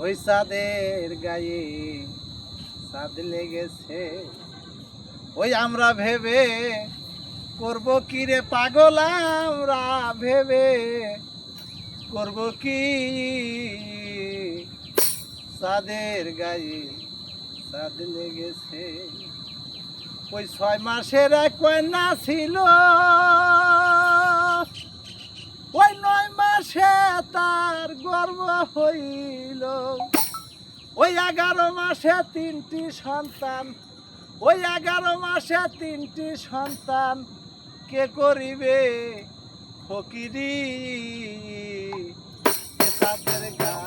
ওই চাঁদের গায়ে চাঁদ লেগেছে, ওই আমরা ভেবে করব কি রে পাগল, আমরা ভেবে করব কি, চাঁদের গায়ে চাঁদ লেগেছে। ওই 6 মাসের এক কন্যা ছিল, ওই 9 মাসে তার গর্ভ হইল, ওই 11 মাসে 3টি সন্তান, ওই 11 মাসে 3টি সন্তান কে করিবে ফকিরি, চাঁদের গা